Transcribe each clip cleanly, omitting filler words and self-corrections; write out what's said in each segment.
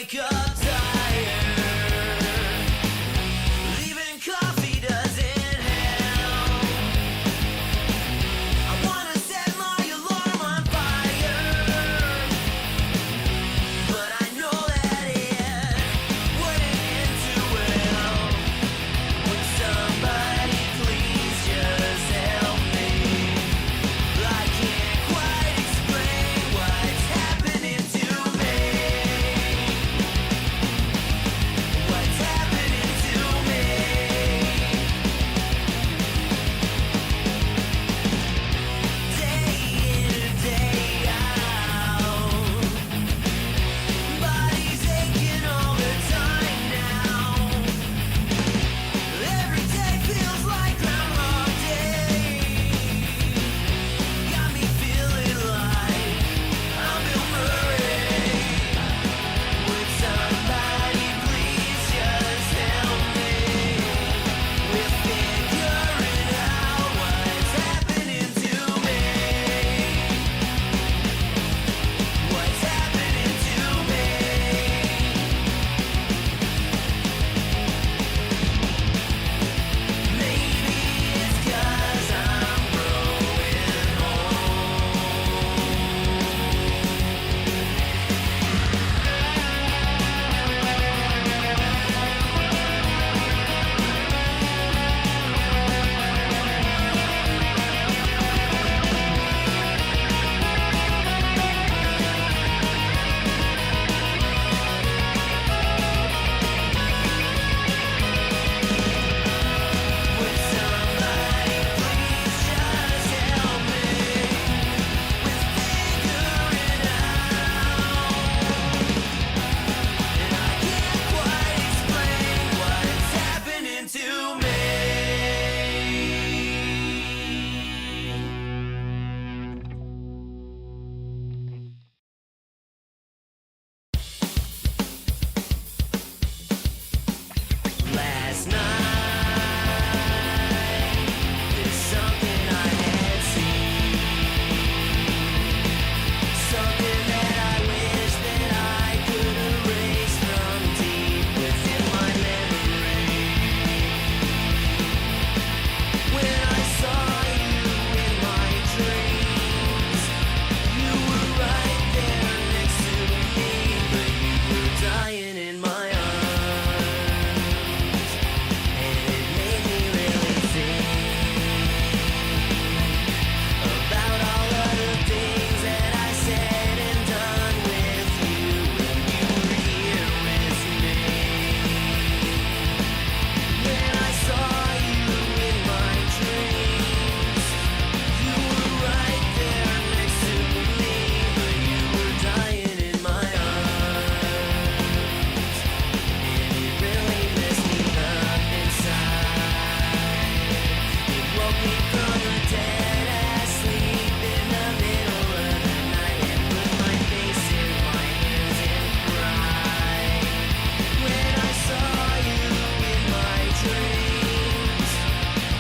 wake up tired. Leaving coffee doesn't help. I wanna set my alarm on fire, but I know that it wouldn't end too well. Would somebody please just help me? I can't quite explain what's happening to me. What's happening to me? Day in and day out, body's aching all the time now. Every day feels like Groundhog Day. Got me feeling like I'm Bill Murray. Would somebody please just help me? We're figuring out what's happening to me. What's happening to me? Maybe it's 'cause I'm growing Would somebody please just help me with figuring out? And I can't quite explain what's happening to me. Last night, there's something I had seen, something that I wish that I could erase from deep within my memory. When I saw you in my dreams, you were right there next to me, but you were dying in my arms. And it made me really think about all of the things that I said and done with you when you were here with me. When I saw you in my dreams, you were right there next to me, but you were dying in my arms. And it really messed me up inside. It woke me from a dead-ass sleep in the middle of the night and put my face in my hands and cried. When I saw you in my dreams,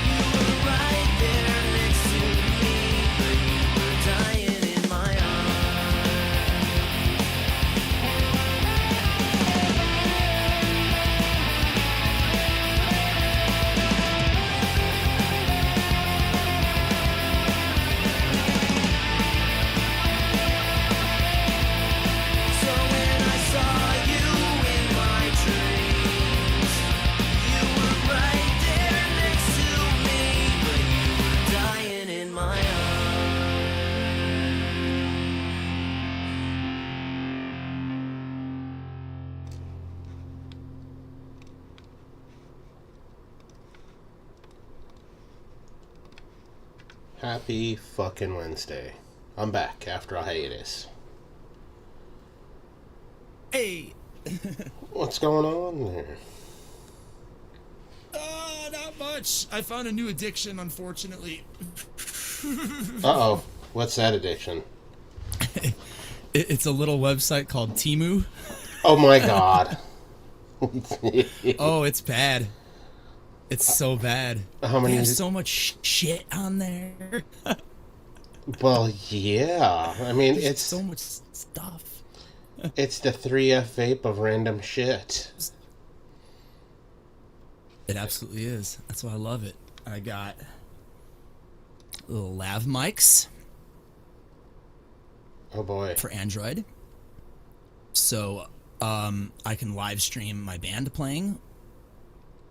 you were right there next to me, but you were dying in my arms. So when I saw you in my dreams, you were right there next to me, but you were dying in my arms. Happy fucking Wednesday. I'm back after a hiatus. Hey, What's going on there? not much. I found a new addiction, unfortunately. Uh-oh. What's that addiction? It's a little website called Temu. Oh my god. Oh, it's bad. It's so bad. How many? There's so much shit on there. Well, yeah. I mean, it's so much stuff. It's the 3F vape of random shit. It absolutely is. That's why I love it. I got little lav mics Oh boy. for Android. So I can live stream my band playing.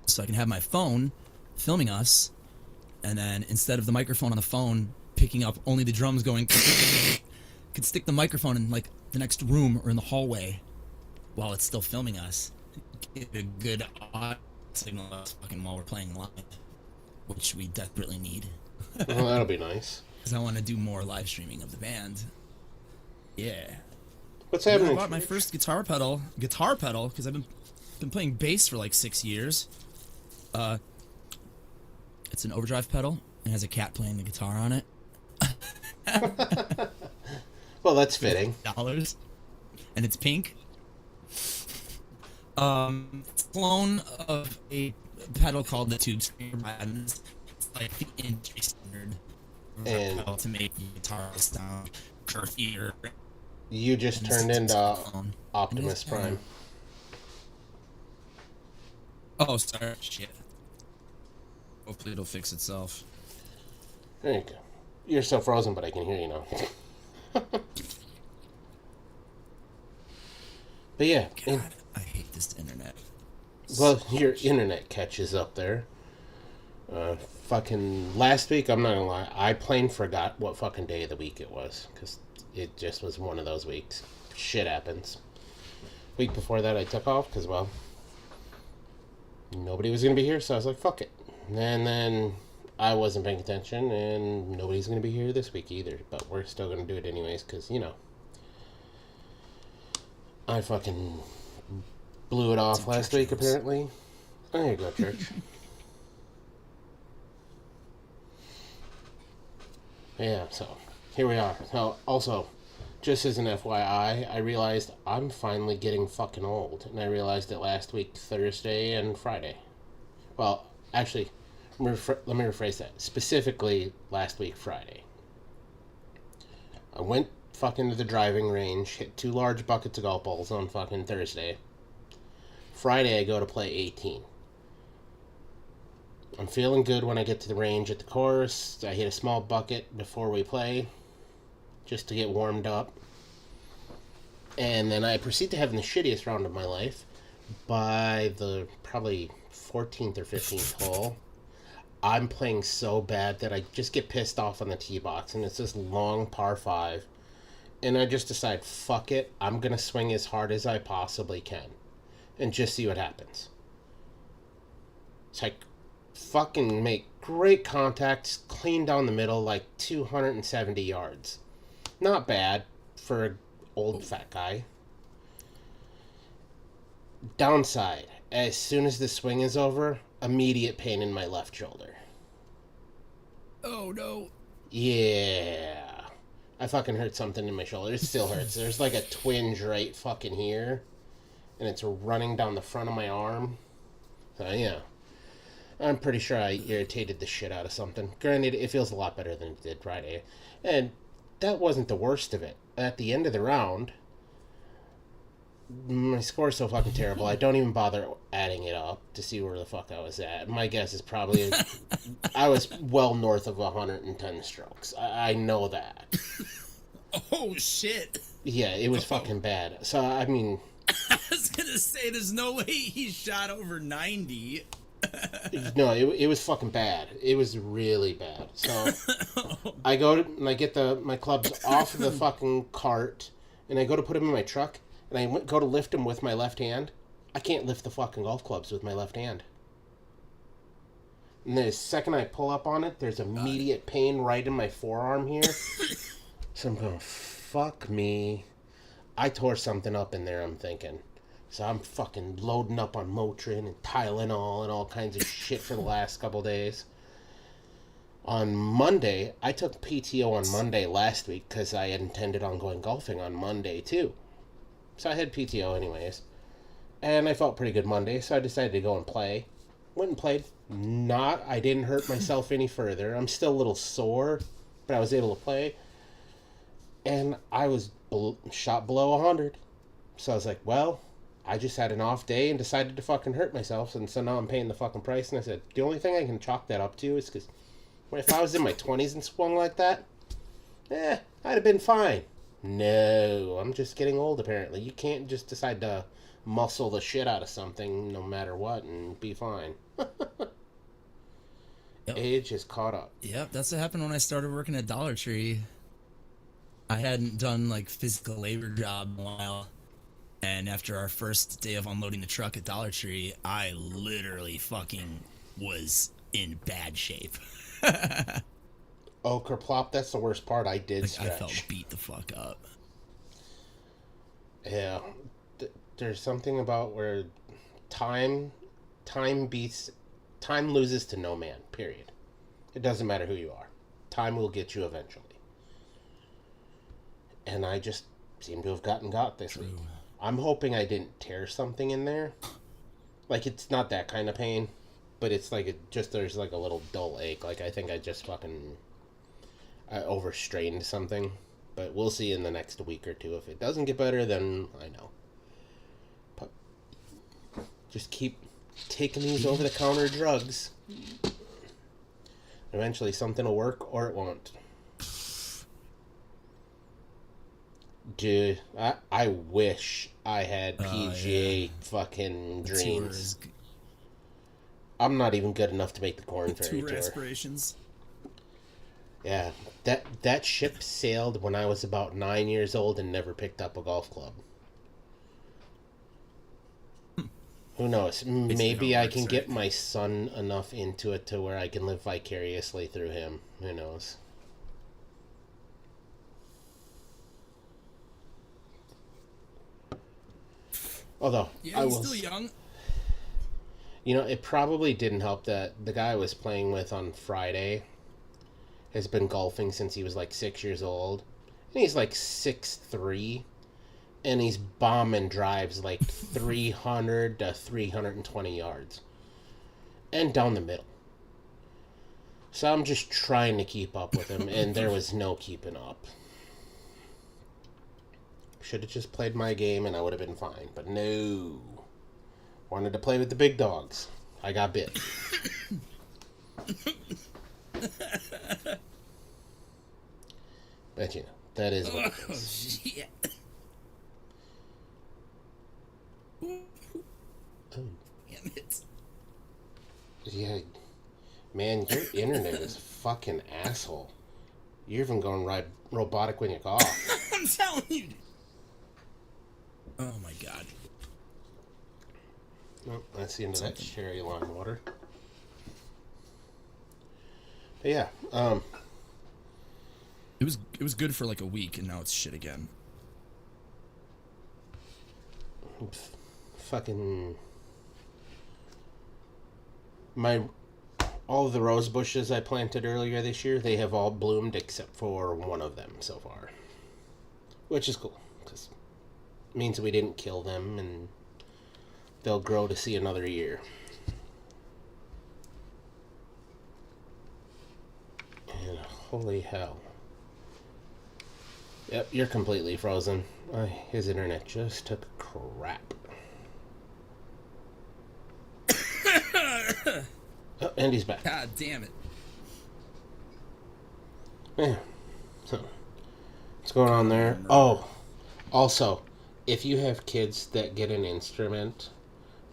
So I can have my phone filming us. And then instead of the microphone on the phone picking up only the drums going, could stick the microphone in like the next room or in the hallway while it's still filming us. Get a good audio signal fucking while we're playing live, which we desperately need. Well, that'll be nice. Because I want to do more live streaming of the band. Yeah. What's And then happening? I bought my first guitar pedal, because I've been playing bass for like 6 years. It's an overdrive pedal. It has a cat playing the guitar on it. Well, that's fitting. $50, and it's pink. It's a clone of a pedal called the Tube Screamer. It's like the industry standard And- pedal to make the guitar sound girthier. You just turned into Optimus Prime. Oh, sorry. Shit. Hopefully it'll fix itself. There you go. You're so frozen, but I can hear you now. But yeah, God, I hate this internet. well, your internet catches up there. Fucking last week, I'm not gonna lie, I plain forgot what fucking day of the week it was because it just was one of those weeks. Shit happens. Week before that, I took off because, well, nobody was gonna be here, so I was like, fuck it. And then I wasn't paying attention, and nobody's gonna be here this week either. But we're still gonna do it anyways because, you know, I fucking blew it off last week, apparently. There you go, church. Yeah, so here we are. So, also, just as an FYI, I realized I'm finally getting fucking old. And I realized it last week, Thursday and Friday. Well, actually, let me rephrase that. Specifically, last week, Friday. I went fucking to the driving range, hit 2 large buckets of golf balls on fucking Thursday. Friday, I go to play 18. I'm feeling good when I get to the range at the course. I hit a small bucket before we play, just to get warmed up. And then I proceed to have the shittiest round of my life. By the probably 14th or 15th hole, I'm playing so bad that I just get pissed off on the tee box, and it's this long par 5. And I just decide, fuck it, I'm going to swing as hard as I possibly can. And just see what happens. It's like, fucking make great contacts, clean down the middle, like 270 yards. Not bad for an old fat guy. Downside, as soon as the swing is over, immediate pain in my left shoulder. Oh no. Yeah. I fucking hurt something in my shoulder. It still hurts. There's like a twinge right fucking here. And it's running down the front of my arm. So, yeah. I'm pretty sure I irritated the shit out of something. Granted, it feels a lot better than it did Friday. And that wasn't the worst of it. At the end of the round, my score's so fucking terrible, I don't even bother adding it up to see where the fuck I was at. My guess is probably I was well north of 110 strokes. I know that. Oh shit. Yeah, it was fucking bad. So, I mean, I was gonna say there's no way he shot over 90. no, it was fucking bad. It was really bad. So I go to, and I get my clubs off the fucking cart, and I go to put them in my truck, and I go to lift them with my left hand. I can't lift the fucking golf clubs with my left hand. And the second I pull up on it, there's immediate pain right in my forearm here. So I'm going, fuck me. I tore something up in there, I'm thinking. So I'm fucking loading up on Motrin and Tylenol and all kinds of shit for the last couple days. On Monday, I took PTO on Monday last week because I had intended on going golfing on Monday too. So I had PTO anyways. And I felt pretty good Monday, so I decided to go and play. Went and played. I didn't hurt myself any further. I'm still a little sore, but I was able to play. And I was shot below 100. So I was like, well, I just had an off day and decided to fucking hurt myself, and so now I'm paying the fucking price. And I said, the only thing I can chalk that up to is because if I was in my 20s and swung like that, I'd have been fine. No, I'm just getting old, apparently. You can't just decide to muscle the shit out of something no matter what and be fine. Yep. Age has caught up. Yep, that's what happened when I started working at Dollar Tree. I hadn't done like physical labor job in a while. And after our first day of unloading the truck at Dollar Tree, I literally fucking was in bad shape. Oh, kerplop, that's the worst part. I did Like, stretch. I felt beat the fuck up. Yeah. There's something about where time loses to no man, period. It doesn't matter who you are. Time will get you eventually. And I just seem to have got this week. I'm hoping I didn't tear something in there. Like, it's not that kind of pain, but it's like there's like a little dull ache. Like, I think I just fucking overstrained something. But we'll see in the next week or two. If it doesn't get better, then I know. But just keep taking these over-the-counter drugs. Eventually something will work or it won't. Dude, I wish I had PGA fucking dreams. I'm not even good enough to make the Corn Ferry Tour Tour. aspirations. Yeah, that ship sailed when I was about 9 years old and never picked up a golf club. Who knows? Maybe I can get my son enough into it to where I can live vicariously through him. Who knows? Although, Yeah, he's still young. You know, it probably didn't help that the guy I was playing with on Friday has been golfing since he was like 6 years old. And he's like 6'3", and he's bombing drives like 300 to 320 yards. And down the middle. So I'm just trying to keep up with him, and there was no keeping up. Should have just played my game and I would have been fine. But no. Wanted to play with the big dogs. I got bit. But you know, that is what it is. Oh, shit. Oh. Damn it. Yeah. Man, your internet is a fucking asshole. You're even going robotic when you cough. I'm telling you. Oh my god. Well, that's the end of that cherry lime water. But yeah, It was good for like a week, and now it's shit again. fucking all of the rose bushes I planted earlier this year, they have all bloomed except for one of them so far, which is cool because it means we didn't kill them and they'll grow to see another year. And holy hell. Yep, you're completely frozen. His internet just took a crap. Oh, and he's back. God damn it. Yeah. So, what's going on there? Oh, also, if you have kids that get an instrument,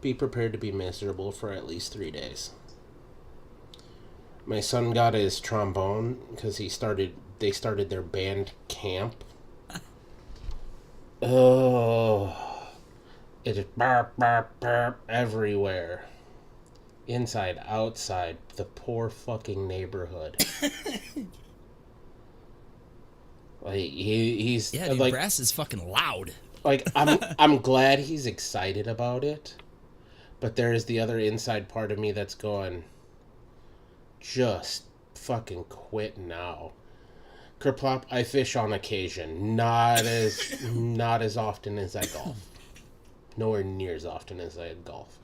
be prepared to be miserable for at least 3 days. My son got his trombone because they started their band camp. Oh, it is burp, burp, burp everywhere. Inside, outside, the poor fucking neighborhood. Like he's Yeah, dude, like brass is fucking loud. like I'm glad he's excited about it, but there is the other inside part of me that's going, just fucking quit now. Kerplop, I fish on occasion, not as often as I golf, nowhere near as often as I golf.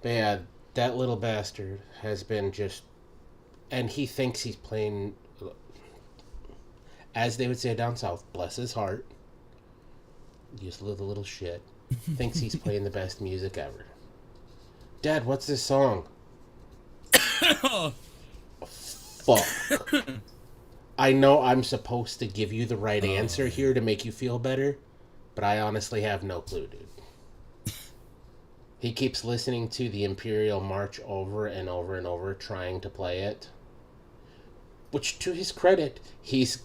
But yeah, that little bastard has been just, and he thinks he's playing, as they would say down south, bless his heart. Useless little shit. Thinks he's playing the best music ever. Dad, what's this song? Fuck. I know I'm supposed to give you the right answer here to make you feel better, but I honestly have no clue, dude. He keeps listening to the Imperial March over and over and over, trying to play it. Which, to his credit, he's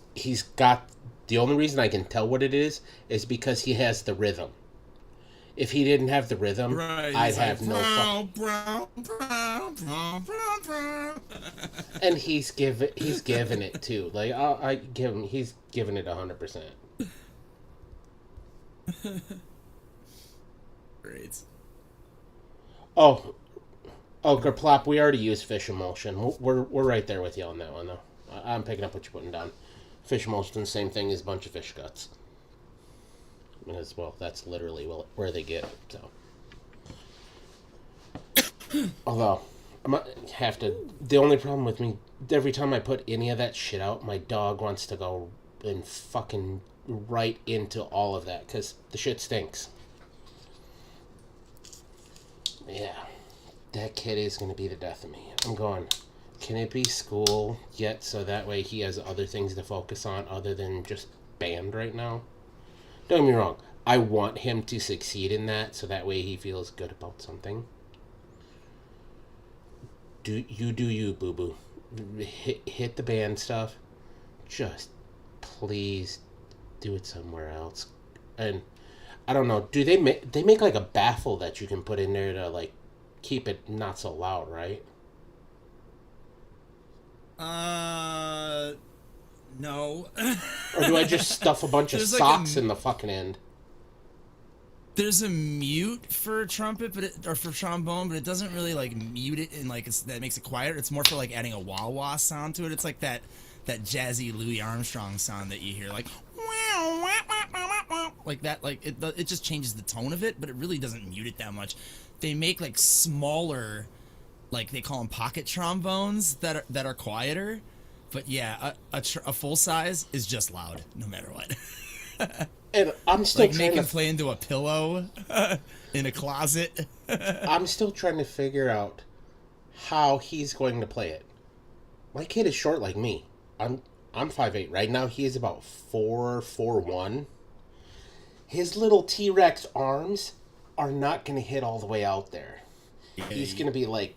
got... The only reason I can tell what it is because he has the rhythm. If he didn't have the rhythm, I'd have no fuck. And he's given it too. Like I give him, he's given it 100%. Great. Oh, Gerplop, we already used fish emulsion. We're right there with you on that one though. I'm picking up what you're putting down. Fish emulsion, same thing as a bunch of fish guts. As well, that's literally where they get it, so. Although, I might have to... The only problem with me, every time I put any of that shit out, my dog wants to go and fucking right into all of that, because the shit stinks. Yeah. That kid is going to be the death of me. I'm going, can it be school yet, so that way he has other things to focus on other than just band right now? Don't get me wrong. I want him to succeed in that, so that way he feels good about something. Do you, boo-boo. Hit the band stuff. Just please do it somewhere else. And I don't know. Do they make like a baffle that you can put in there to like keep it not so loud, right? No. Or do I just stuff a bunch of socks in the fucking end? There's a mute for trumpet, or for trombone, but it doesn't really like mute it and like that makes it quieter. It's more for like adding a wah-wah sound to it. It's like that jazzy Louis Armstrong sound that you hear, like that. Like it just changes the tone of it, but it really doesn't mute it that much. They make like smaller, like they call them pocket trombones that are quieter. But yeah, a full size is just loud, no matter what. And I'm still like trying make him to play into a pillow in a closet. I'm still trying to figure out how he's going to play it. My kid is short like me. I'm 5'8". Right now he is about 4'1". His little T-Rex arms are not going to hit all the way out there. Yeah, he's going to be like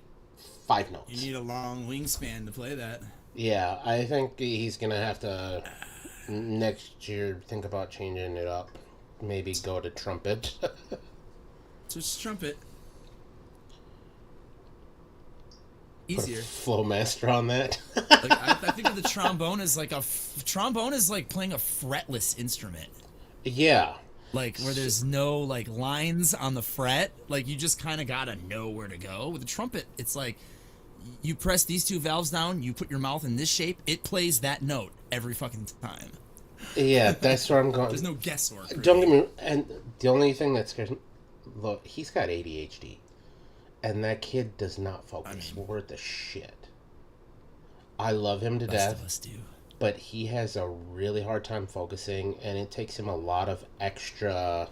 5 notes. You need a long wingspan to play that. Yeah, I think he's going to have to next year think about changing it up. Maybe go to trumpet. Switch to trumpet. Easier. Easier. Flowmaster on that. Like, I think of the trombone as like trombone is like playing a fretless instrument. Yeah. Like where there's no like lines on the fret. Like you just kind of gotta know where to go. With the trumpet, it's like you press these two valves down, you put your mouth in this shape, it plays that note every fucking time. Yeah, that's where I'm going. There's no guesswork. Really. Don't get me... And the only thing that scares me... Look, he's got ADHD. And that kid does not focus worth a shit. I love him to death. Most of us do. But he has a really hard time focusing, and it takes him a lot of extra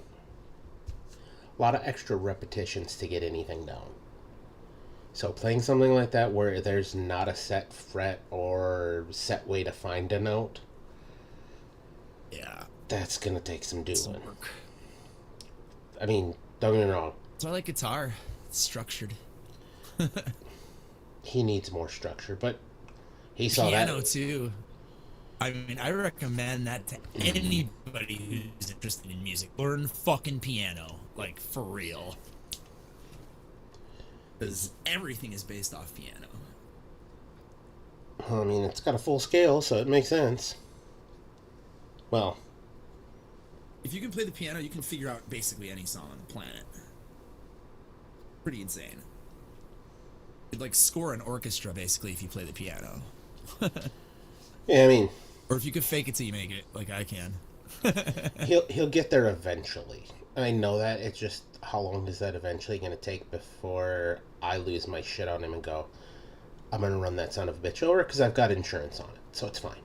repetitions to get anything down. So playing something like that where there's not a set fret or set way to find a note, yeah, that's gonna take some doing. I mean, don't get me wrong. So I like guitar. It's structured. He needs more structure, but he saw that. Piano too. I mean, I recommend that to anybody who's interested in music. Learn fucking piano, like for real. Because everything is based off piano. I mean, it's got a full scale, so it makes sense. Well, if you can play the piano, you can figure out basically any song on the planet. Pretty insane. You'd like score an orchestra basically if you play the piano. Yeah, I mean, or if you could fake it till you make it, like I can. he'll get there eventually. I know that. It's just how long is that eventually going to take before I lose my shit on him and go, I'm going to run that son of a bitch over because I've got insurance on it, so it's fine.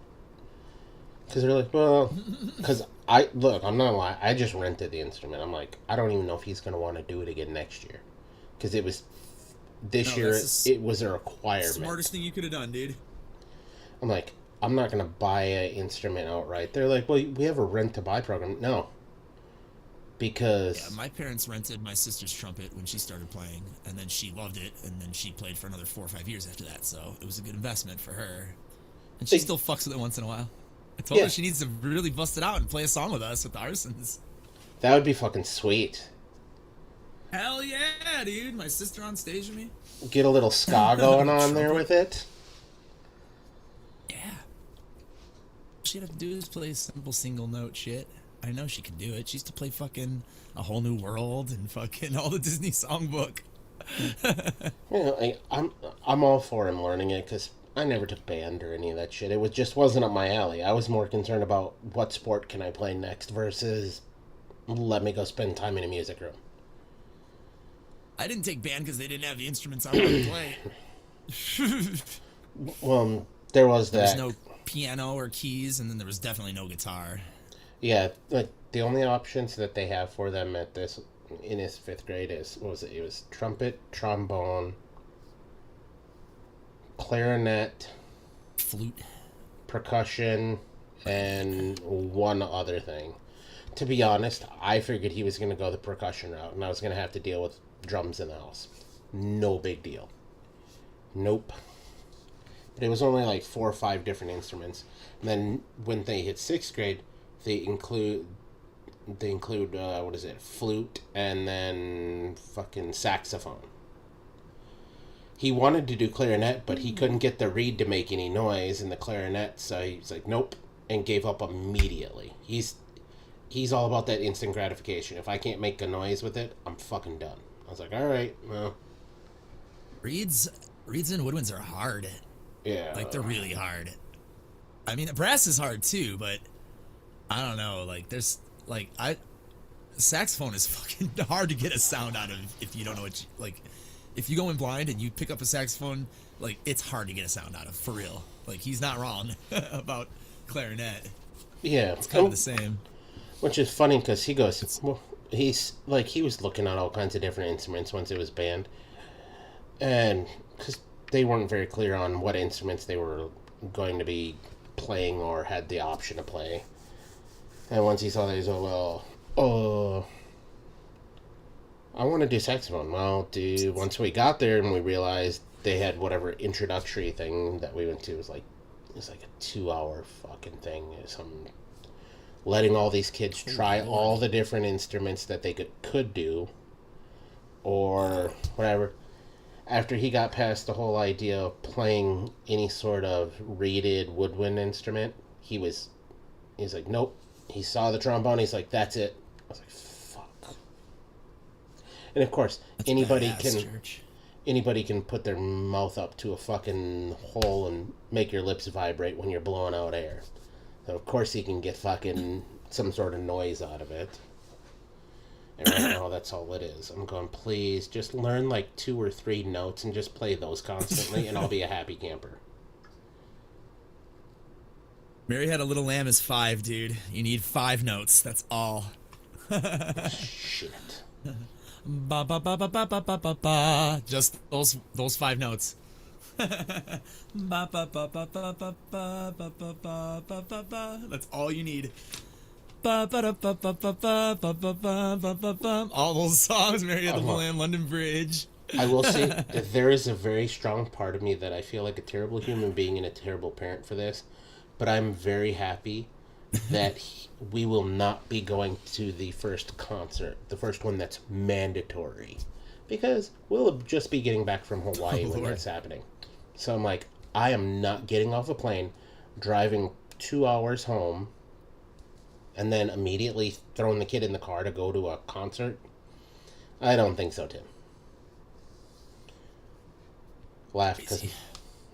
Because they're like, well, because I'm not gonna lie, I just rented the instrument. I'm like, I don't even know if he's gonna want to do it again next year, because it was this No, year. that's It was a requirement. Smartest thing you could have done, dude. I'm like, I'm not gonna buy an instrument outright. They're like, well, we have a rent to buy program. No, because Yeah, my parents rented my sister's trumpet when she started playing, and then she loved it, and then she played for another 4 or 5 years after that. So it was a good investment for her, and she still fucks with it once in a while. I told her she needs to really bust it out and play a song with us with the Arsons. that would be fucking sweet. Hell yeah, dude! My sister on stage with me. Get a little ska going on there with it. Yeah. She'd have to do is play simple single note shit. I know she can do it. She used to play fucking A Whole New World and fucking all the Disney songbook. I'm all for him learning it, because I never took band or any of that shit. It just wasn't up my alley. I was more concerned about what sport can I play next versus let me go spend time in a music room. I didn't take band because they didn't have the instruments I wanted to play. Well, there was that. There was no piano or keys, and then there was definitely no guitar. Yeah, like the only options that they have for them at this in his 5th grade is, what was it? It was trumpet, trombone, clarinet, Flute. percussion, and one other thing. To be honest, I figured he was going to go the percussion route, and I was going to have to deal with drums in the house. No big deal. Nope. But it was only like 4 or 5 different instruments. And then when they hit 6th grade, they include what is it? Flute and then fucking saxophone. He wanted to do clarinet, but he couldn't get the reed to make any noise in the clarinet, so he was like, nope, and gave up immediately. He's all about that instant gratification. If I can't make a noise with it, I'm fucking done. I was like, all right, well. Reeds and woodwinds are hard. Yeah. Like, they're really hard. I mean, the brass is hard too, but I don't know. Like, there's, like, saxophone is fucking hard to get a sound out of if you don't know what you, like, if you go in blind and you pick up a saxophone, like, it's hard to get a sound out of, for real. Like, he's not wrong about clarinet. Yeah. It's kind of the same. Which is funny because he goes, well, he's like, he was looking at all kinds of different instruments once it was banned. And because they weren't very clear on what instruments they were going to be playing or had the option to play. And once he saw that, he's like, well, I want to do saxophone. Well, dude, once we got there and we realized they had whatever introductory thing that we went to, it was like a 2-hour fucking thing. Some letting all these kids try all the different instruments that they could do, or whatever. After he got past the whole idea of playing any sort of reeded woodwind instrument, he's like, nope. He saw the trombone, he's like, that's it. I was like, fuck. And of course, anybody can put their mouth up to a fucking hole and make your lips vibrate when you're blowing out air. So of course he can get fucking some sort of noise out of it. And right now that's all it is. I'm going, please, just learn like 2 or 3 notes and just play those constantly and I'll be a happy camper. Mary Had a Little Lamb is 5, dude. You need 5 notes. That's all. Shit. Ba ba ba ba ba ba ba ba ba. Just those 5 notes. Ba ba ba ba ba ba ba ba ba ba ba ba ba. That's all you need. Ba ba da ba ba ba ba ba ba ba ba ba ba. All those songs, Mary Had the Little Lamb, London Bridge. I will say that there is a very strong part of me that I feel like a terrible human being and a terrible parent for this, but I'm very happy that we will not be going to the first concert, the first one that's mandatory, because we'll just be getting back from Hawaii when that's happening. So I'm like, I am not getting off a plane, driving 2 hours home, and then immediately throwing the kid in the car to go to a concert. I don't think so, Tim. Laughed because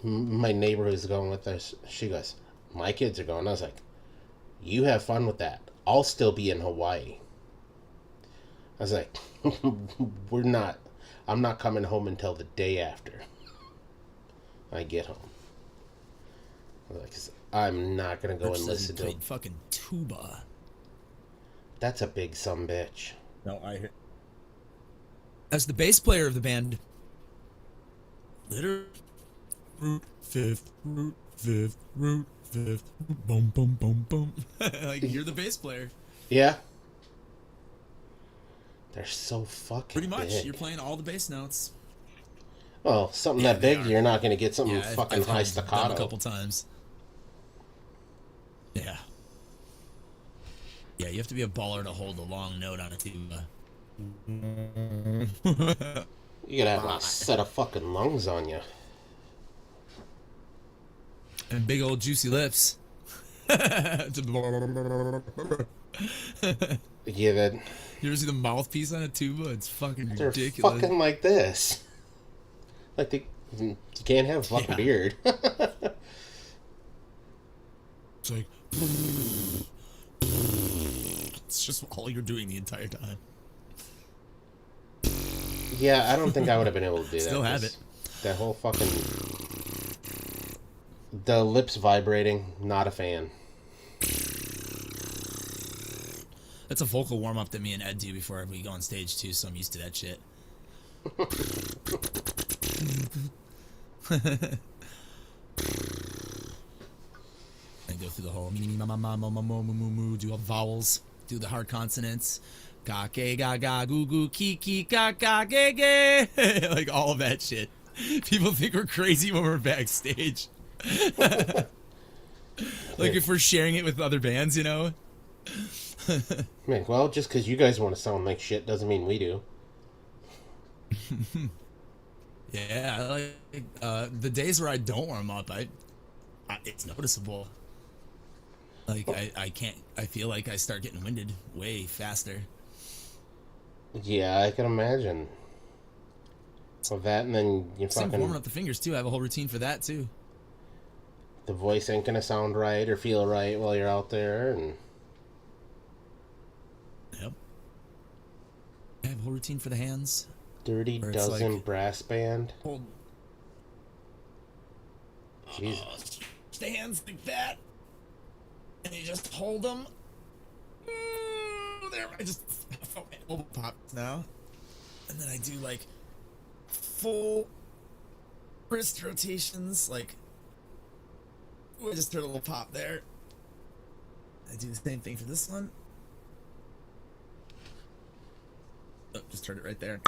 my neighbor who's going with us, she goes, my kids are going. I was like, you have fun with that. I'll still be in Hawaii. I was like, I'm not coming home until the day after I get home. I was like, I'm not gonna go and listen to. Played fucking tuba. That's a big sumbitch. No, I hear. As the bass player of the band, literally, root fifth, boom, boom, boom, boom. Like you're the bass player. Yeah. They're so fucking Pretty much, big. you're playing all the bass notes. Well, something that big, you're not going to get something fucking high staccato. A couple times. Yeah. Yeah, you have to be a baller to hold a long note on a tuba. You gotta have a set of fucking lungs on you. And big old juicy lips. Yeah, that. You ever see the mouthpiece on a tuba? It's fucking They're ridiculous. fucking like this. Like you can't have a fucking beard. It's like it's just all you're doing the entire time. Yeah, I don't think I would have been able to do that. Still have it. That whole fucking the lips vibrating. Not a fan. That's a vocal warm up that me and Ed do before we go on stage too, so I'm used to that shit. And go through the whole do all vowels, do the hard consonants, ga ge ga ga goo goo ki ga ga ge ge, like all of that shit. People think we're crazy when we're backstage. Like if we're sharing it with other bands, you know. Man, well, just because you guys want to sound like shit doesn't mean we do. Yeah, like the days where I don't warm up, it's noticeable. Like I can't. I feel like I start getting winded way faster. Yeah, I can imagine. Well, that and then you Same fucking warming up the fingers too. I have a whole routine for that too. the voice ain't gonna sound right or feel right while you're out there, and Yep. I have a whole routine for the hands. Dirty Where it's Dozen like- brass band. Hold Jeez. the hands like that, and you just hold them. There, I just felt my elbow pops now, and then I do like full wrist rotations. Like, I just heard a little pop there. I do the same thing for this one. Oh, just heard it right there.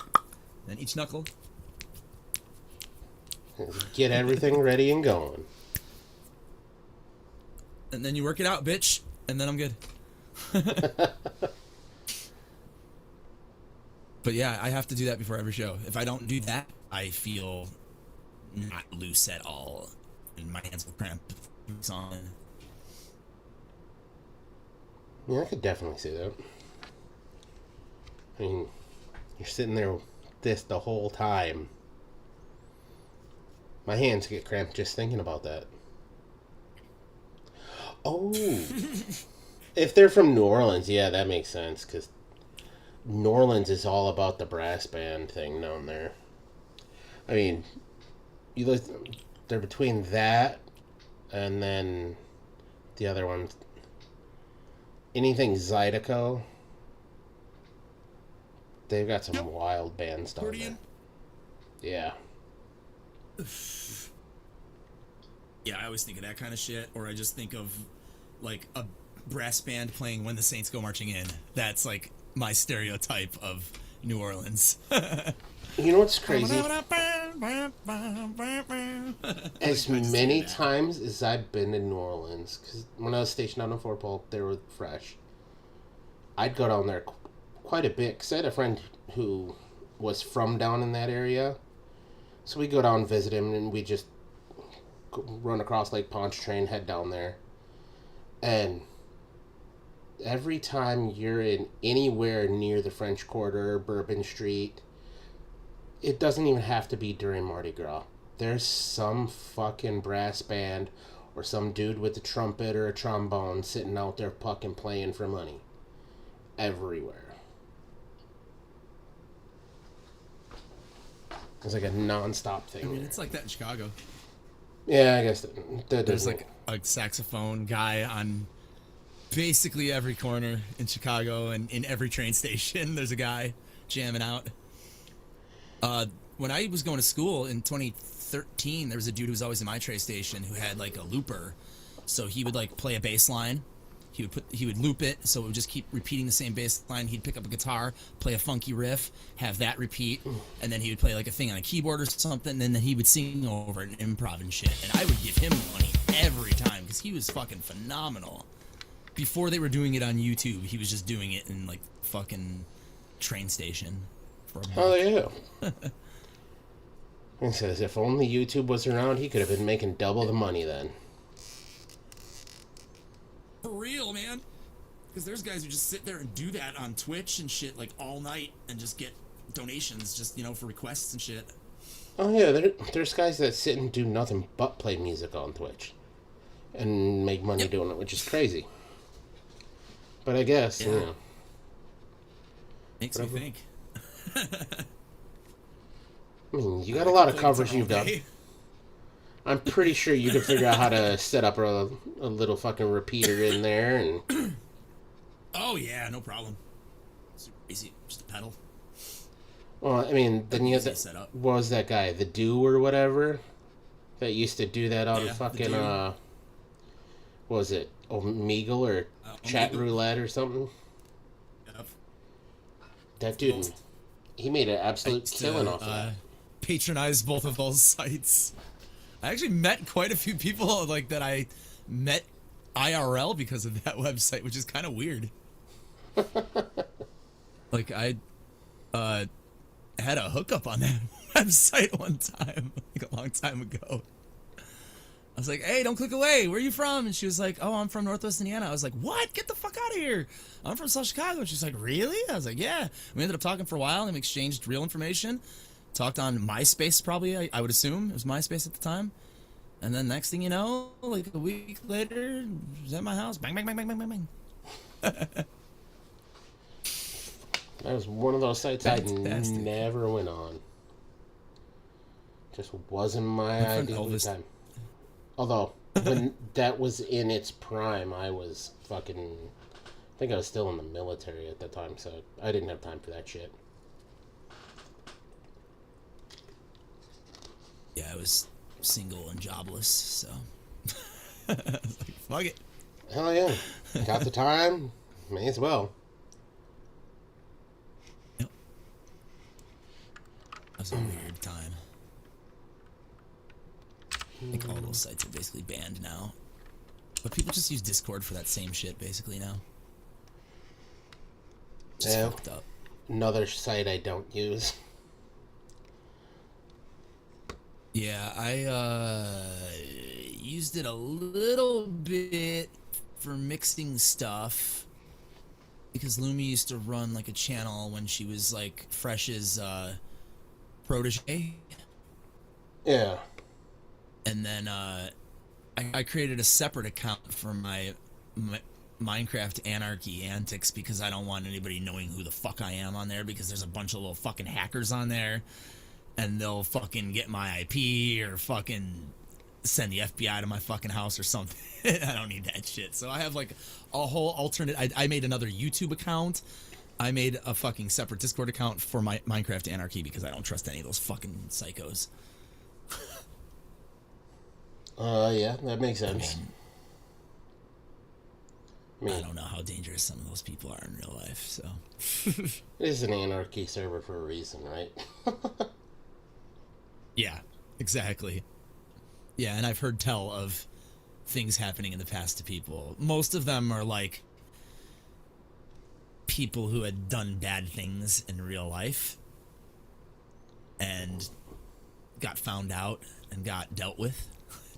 Then each knuckle. Get everything ready and going. And then you work it out, bitch. And then I'm good. But yeah, I have to do that before every show. If I don't do that, I feel not loose at all. And my hands will cramp. On. Yeah, I could definitely see that. I mean, you're sitting there with this the whole time. My hands get cramped just thinking about that. Oh. If they're from New Orleans, yeah, that makes sense, because New Orleans is all about the brass band thing down there. I mean, you look, they're between that and then the other one. Anything Zydeco. They've got some wild bands down there. Yeah. Yeah, I always think of that kind of shit, or I just think of like a brass band playing When the Saints Go Marching In. That's like my stereotype of New Orleans. You know what's crazy? As many times as I've been in New Orleans, because when I was stationed out in Fort Polk, they were fresh. I'd go down there quite a bit, because I had a friend who was from down in that area. So we go down and visit him, and we just run across Lake Pontchartrain, head down there. And every time you're in anywhere near the French Quarter, Bourbon Street, it doesn't even have to be during Mardi Gras. There's some fucking brass band or some dude with a trumpet or a trombone sitting out there fucking playing for money. Everywhere. It's like a non-stop thing. I mean, it's like that in Chicago. Yeah, I guess that There's doesn't. like a saxophone guy on basically every corner in Chicago, and in every train station there's a guy jamming out. When I was going to school in 2013, there was a dude who was always in my train station who had like a looper, so he would like play a bass line. He would loop it, so it would just keep repeating the same bass line. He'd pick up a guitar, play a funky riff, have that repeat, and then he would play like a thing on a keyboard or something, and then he would sing over it and improv and shit. And I would give him money every time because he was fucking phenomenal. Before they were doing it on YouTube, he was just doing it in like fucking train station for a month. Oh yeah. He says if only YouTube was around, he could have been making double the money then. For real, man. Because there's guys who just sit there and do that on Twitch and shit like all night and just get donations just, for requests and shit. Oh yeah, there's guys that sit and do nothing but play music on Twitch and make money doing it, which is crazy. But I guess, Makes whatever. me think. I mean, you got a lot of Play covers guitar you've all done. day. I'm pretty sure you can figure out how to set up a little fucking repeater in there and... Oh yeah, no problem. Super easy, just a pedal. Well, I mean, then you have Easy that... setup. What was that guy? The Do or whatever? That used to do that on Yeah, the fucking, Do. what was it? Omegle or Chat Omegle. Roulette or something? Yep. That dude, he made an absolute used to, killing off of that. Patronize both of those sites. I actually met quite a few people like that I met IRL because of that website, which is kind of weird. Like I had a hookup on that website one time, like a long time ago. I was like, "Hey, don't click away. Where are you from?" And she was like, "Oh, I'm from Northwest Indiana." I was like, "What? Get the fuck out of here. I'm from South Chicago." And she's like, "Really?" I was like, "Yeah." We ended up talking for a while and we exchanged real information. Talked on MySpace, probably, I would assume. It was MySpace at the time. And then next thing you know, like a week later, she was at my house. Bang, bang, bang, bang, bang, bang, bang. That was one of those sites I Fantastic. never went on. Just wasn't my friend idea at the Elvis- time. Although, when that was in its prime, I was fucking... I think I was still in the military at the time, so I didn't have time for that shit. Yeah, I was single and jobless, so I was like, fuck it. Hell yeah. Got the time, may as well. Yep. That was a weird time. I think all those sites are basically banned now. But people just use Discord for that same shit, basically, now. Just Yeah. fucked up. Another site I don't use. Yeah, I used it a little bit for mixing stuff because Lumi used to run like a channel when she was like Fresh's protege, Yeah. and then I created a separate account for my Minecraft Anarchy antics because I don't want anybody knowing who the fuck I am on there because there's a bunch of little fucking hackers on there. And they'll fucking get my IP or fucking send the FBI to my fucking house or something. I don't need that shit. So I have like a whole alternate. I made another YouTube account. I made a fucking separate Discord account for my Minecraft Anarchy because I don't trust any of those fucking psychos. Yeah, that makes sense. I don't know how dangerous some of those people are in real life. So It is an anarchy server for a reason, right? yeah, exactly. Yeah, and I've heard tell of things happening in the past to people. Most of them are like people who had done bad things in real life and got found out and got dealt with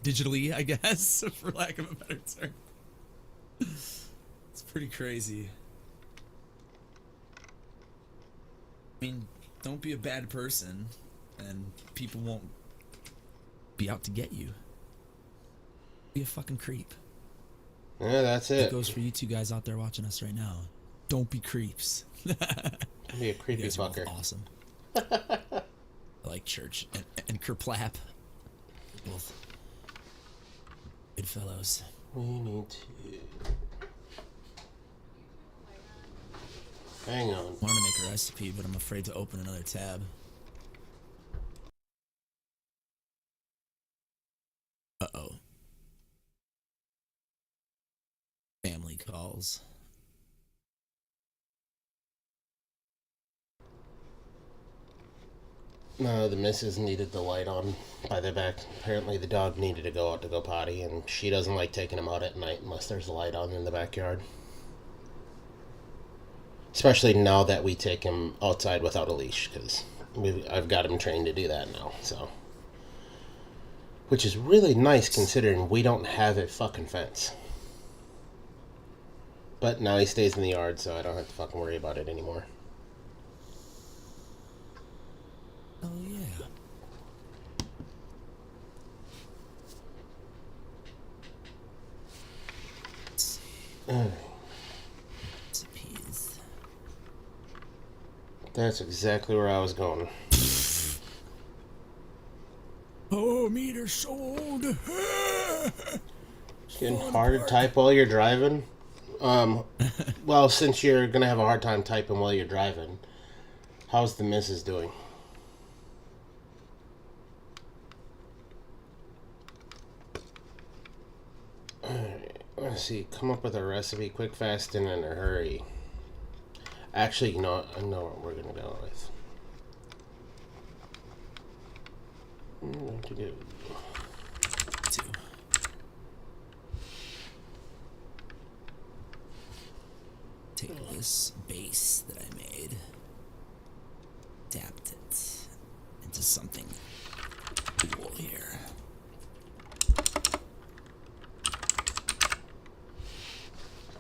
digitally, I guess, for lack of a better term. It's pretty crazy. I mean, don't be a bad person and people won't be out to get you. Be a fucking creep. Yeah, that's It it. goes for you two guys out there watching us right now. Don't be creeps. Don't be a You creepy guys are both fucker. awesome. I like Church and Kerplap. Both Good fellows. We need to... Hang on. I wanted to make a recipe, but I'm afraid to open another tab. Uh-oh. Family calls. No, the missus needed the light on by the back. Apparently the dog needed to go out to go potty, and she doesn't like taking him out at night unless there's a light on in the backyard. Especially now that we take him outside without a leash, because I've got him trained to do that now, so. Which is really nice considering we don't have a fucking fence. But now he stays in the yard, so I don't have to fucking worry about it anymore. Oh, yeah. Let's see. Recipes. That's exactly where I was going. Oh, meter sold. It's getting hard to type while you're driving. Well, since you're gonna have a hard time typing while you're driving, how's the missus doing? Alright, let's see. Come up with a recipe quick, fast, and in a hurry. Actually, you know what? I know what we're gonna go with. I'm going to do... Two. Take this base that I made, adapt it into something cool here.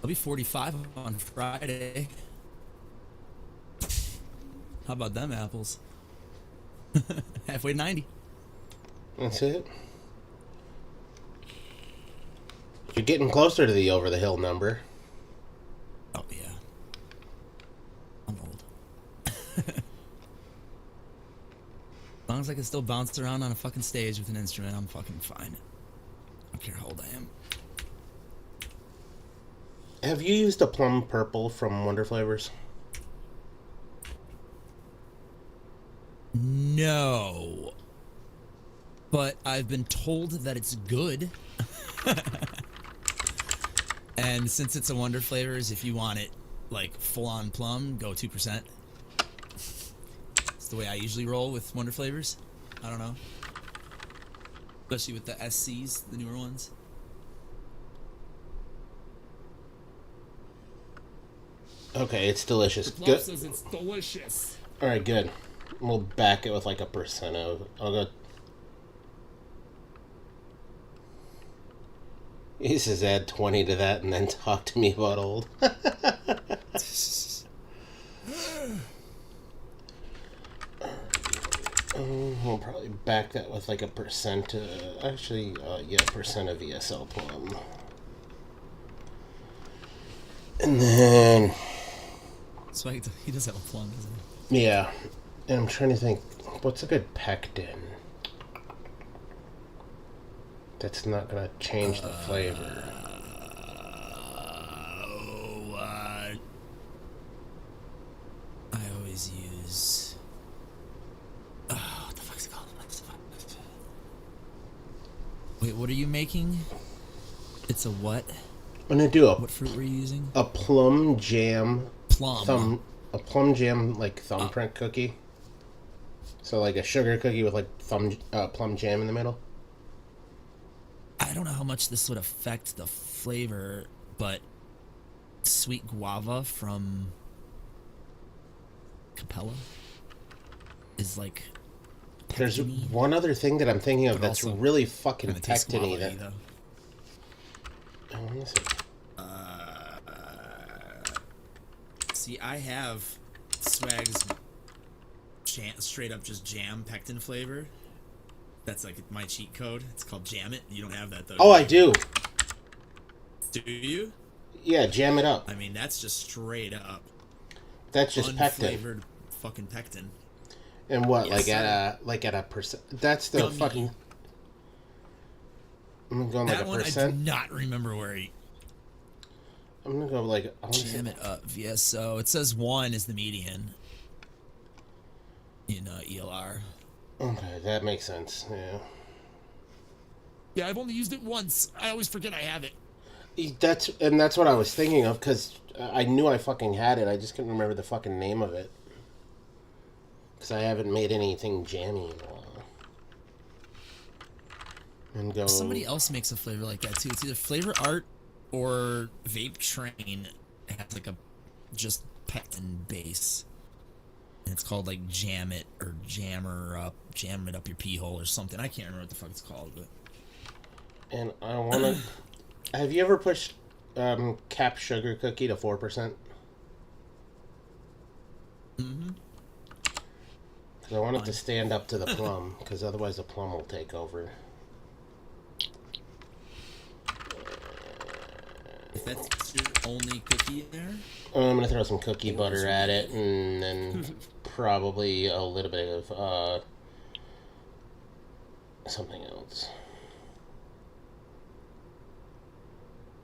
I'll be 45 on Friday. How about them apples? Halfway to 90. That's it. You're getting closer to the over the hill number. Oh, yeah. I'm old. As long as I can still bounce around on a fucking stage with an instrument, I'm fucking fine. I don't care how old I am. Have you used a plum purple from Wonder Flavors? No. But I've been told that it's good. And since it's a Wonder Flavors, if you want it like full on plum, go 2%. It's the way I usually roll with Wonder Flavors. I don't know. Especially with the SCs, the newer ones. Okay, it's delicious. Plum Good. says it's delicious. Alright, good. We'll back it with like a percent of... I'll go... He says add 20 to that and then talk to me about old. We'll probably back that with like a percent... yeah, percent of ESL plum. And then... So he does have a plum, doesn't he? Yeah. And I'm trying to think, what's a good pectin? That's not gonna change the flavor. I always use... what the fuck's it called? Wait, what are you making? It's a what? I'm gonna do What fruit were you using? a plum jam Plum. a plum jam like thumbprint cookie. So like a sugar cookie with like plum jam in the middle. I don't know how much this would affect the flavor, but sweet guava from Capella is like There's pectin-y, one other thing that I'm thinking of but that's also really fucking kinda tastes pectin-y. guava-y, That though. oh, let me see. See, I have Swag's straight up just jam pectin flavor. That's like my cheat code. It's called Jam It. You don't have that though. Oh, I do. Do you? Yeah, jam it up. I mean, that's just straight up That's just pectin. unflavored fucking pectin. And what, Yes, like at a percent? That's the Gummy. fucking. I'm gonna go like That a one I percent. do not remember where he. I'm gonna go like I want to Jam say. it up. VSO. It says 1 is the median in ELR. Okay, that makes sense. Yeah. Yeah, I've only used it once. I always forget I have it. That's what I was thinking of because I knew I fucking had it. I just couldn't remember the fucking name of it because I haven't made anything jammy in a while. And go. Somebody else makes a flavor like that too. It's either Flavor Art or Vape Train has like a just pet and base. And it's called like Jam It or Jam It Up Your Pee Hole or something. I can't remember what the fuck it's called, but And I want to. Have you ever pushed cap sugar cookie to 4%? mm-hmm. Because I want it to stand up to the plum, because otherwise the plum will take over. If that's your only cookie in there, I'm going to throw some cookie butter at it, and then probably a little bit of something else.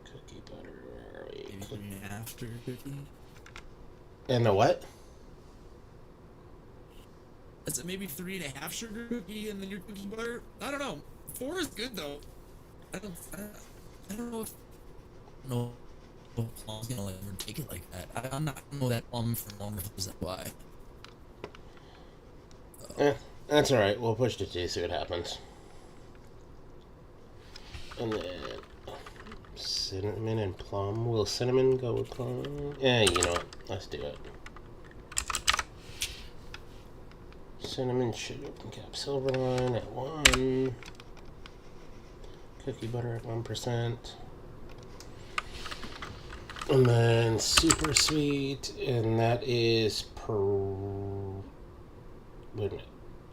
Cookie butter, where are we? maybe 3.5 sugar cookie. And the what? That's maybe 3.5 sugar cookie and then your cookie butter. I don't know. 4 is good though. I don't know if plum's gonna like take it like that. I'm not gonna know that plum for longer. Is that why? That's alright. We'll push to 2, see what happens. And then cinnamon and plum. Will cinnamon go with plum? Yeah, you know what? Let's do it. Cinnamon, sugar, and cap silver line at 1. Cookie butter at 1%. And then super sweet, and that is wait a minute.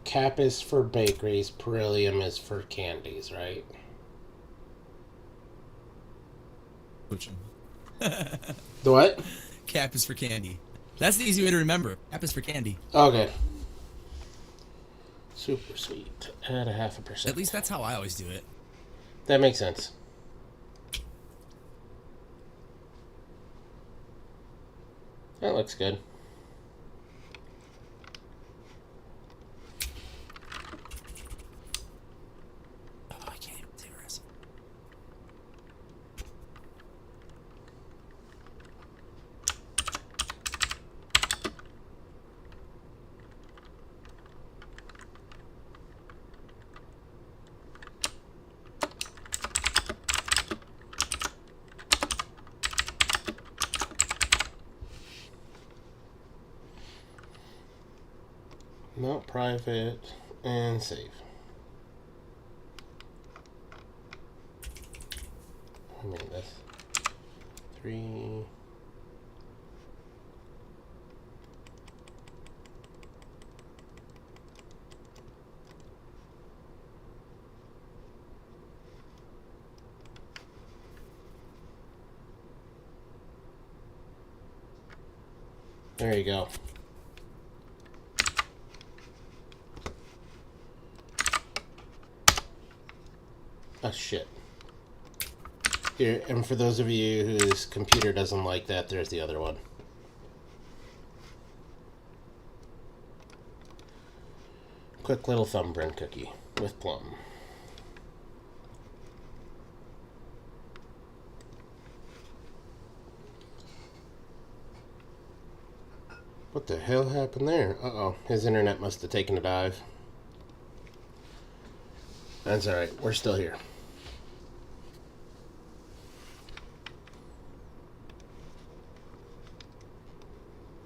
Cap is for bakeries, Perillium is for candies, right? Which The what? cap is for candy. That's the easy way to remember. Cap is for candy. Okay. Super sweet at 0.5%. At least that's how I always do it. That makes sense. That looks good. Oh, I can't even say the rest. Not private and save. I mean this. 3. There you go. Oh shit. Here, and for those of you whose computer doesn't like that, there's the other one. Quick little thumbprint cookie with plum. What the hell happened there? Uh-oh, his internet must have taken a dive. That's alright, we're still here.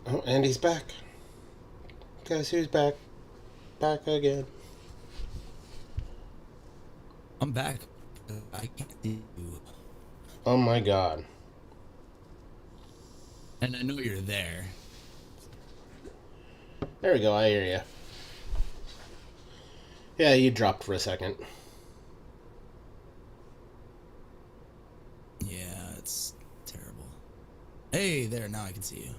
Oh, and he's back. Guess who's back? Back again. I'm back. I can't see you. Oh my god. And I know you're there. There we go, I hear you. Yeah, you dropped for a second. Yeah, it's terrible. Hey, there, now I can see you.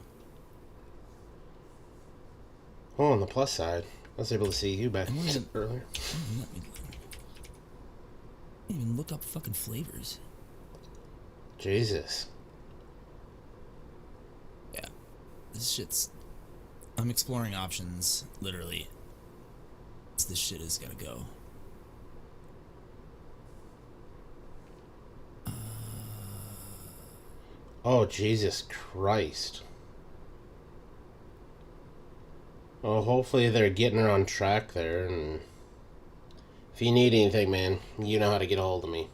Oh, on the plus side, I was able to see you back And what is it? earlier. Can't even look up fucking flavors. Jesus. Yeah. This shit's... I'm exploring options, literally. This shit is gotta go. Oh, Jesus Christ. Well, hopefully they're getting her on track there, and if you need anything, man, you know how to get a hold of me.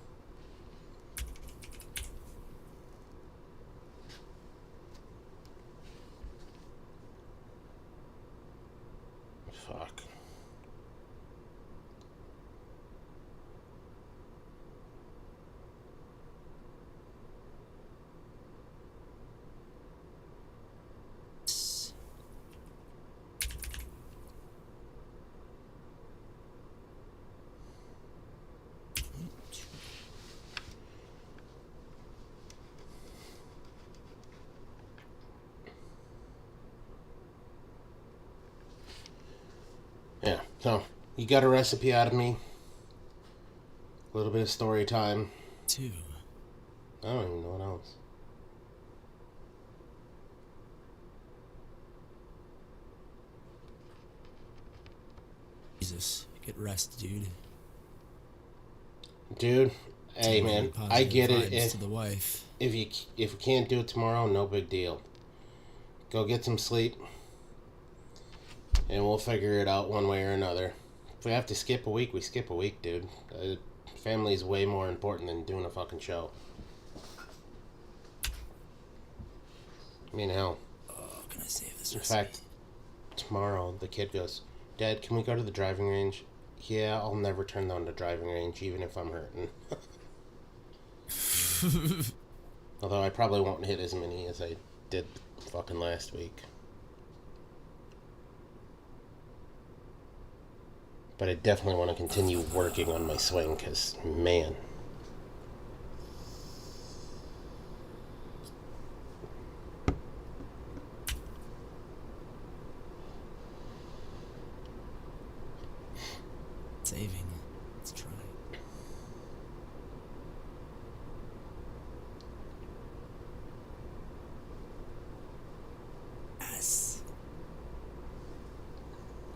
Fuck. Yeah, so you got a recipe out of me. A little bit of story time. 2. I don't even know what else. Jesus, get rest, dude. Dude, hey man, I get it. Vibes to the wife. If you can't do it tomorrow, no big deal. Go get some sleep, and we'll figure it out one way or another. If we have to skip a week, we skip a week, dude. Family is way more important than doing a fucking show. I mean, hell. Oh, can I save this? In fact, tomorrow the kid goes, "Dad, can we go to the driving range?" Yeah, I'll never turn down the driving range, even if I'm hurting. Although I probably won't hit as many as I did fucking last week. But I definitely want to continue working on my swing, because, man. Saving. Let's try. Yes.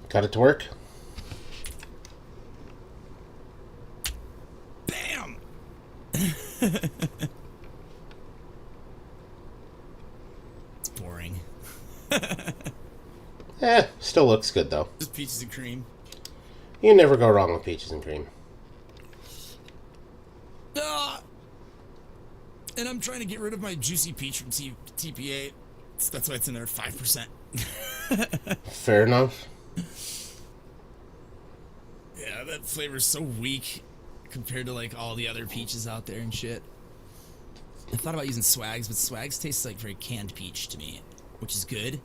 Got it to work? Bam! It's boring. Still looks good, though. Just peaches and cream. You never go wrong with peaches and cream. Ah! And I'm trying to get rid of my juicy peach from TPA. So that's why it's in there at 5%. Fair enough. Yeah, that flavor's so weak compared to like all the other peaches out there and shit. I thought about using Swags, but Swags tastes like very canned peach to me, which is good.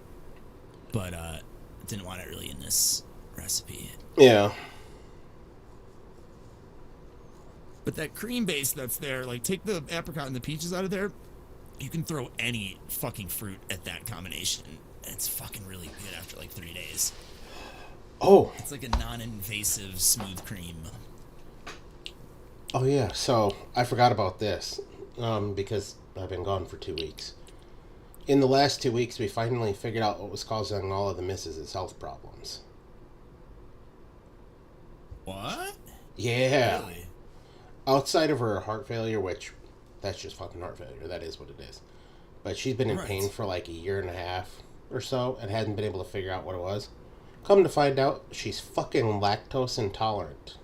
But didn't want it really in this recipe. Yeah. But that cream base that's there, like take the apricot and the peaches out of there, you can throw any fucking fruit at that combination. And it's fucking really good after like 3 days. Oh. It's like a non-invasive smooth cream. Oh, yeah. So, I forgot about this. Because I've been gone for 2 weeks. In the last 2 weeks, we finally figured out what was causing all of the misses' health problems. What? Yeah. Really? Outside of her heart failure, which, that's just fucking heart failure. That is what it is. But she's been in pain for like a year and a half or so and hadn't been able to figure out what it was. Come to find out, she's fucking lactose intolerant.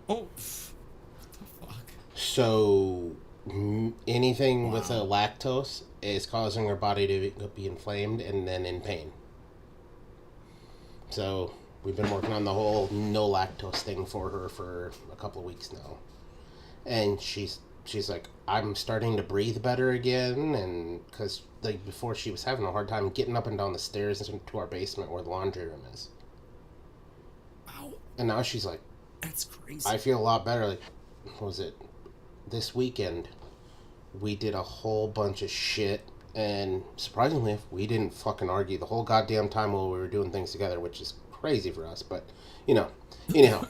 Oh, what the fuck? So, anything with a lactose is causing her body to be inflamed and then in pain. So, we've been working on the whole no lactose thing for her for a couple of weeks now. And she's like, I'm starting to breathe better again, and because like before she was having a hard time getting up and down the stairs into our basement where the laundry room is. Wow. And now she's like, That's crazy. I feel a lot better. Like, what was it? This weekend, we did a whole bunch of shit, and surprisingly, we didn't fucking argue the whole goddamn time while we were doing things together, which is crazy for us, but, you know. Anyhow,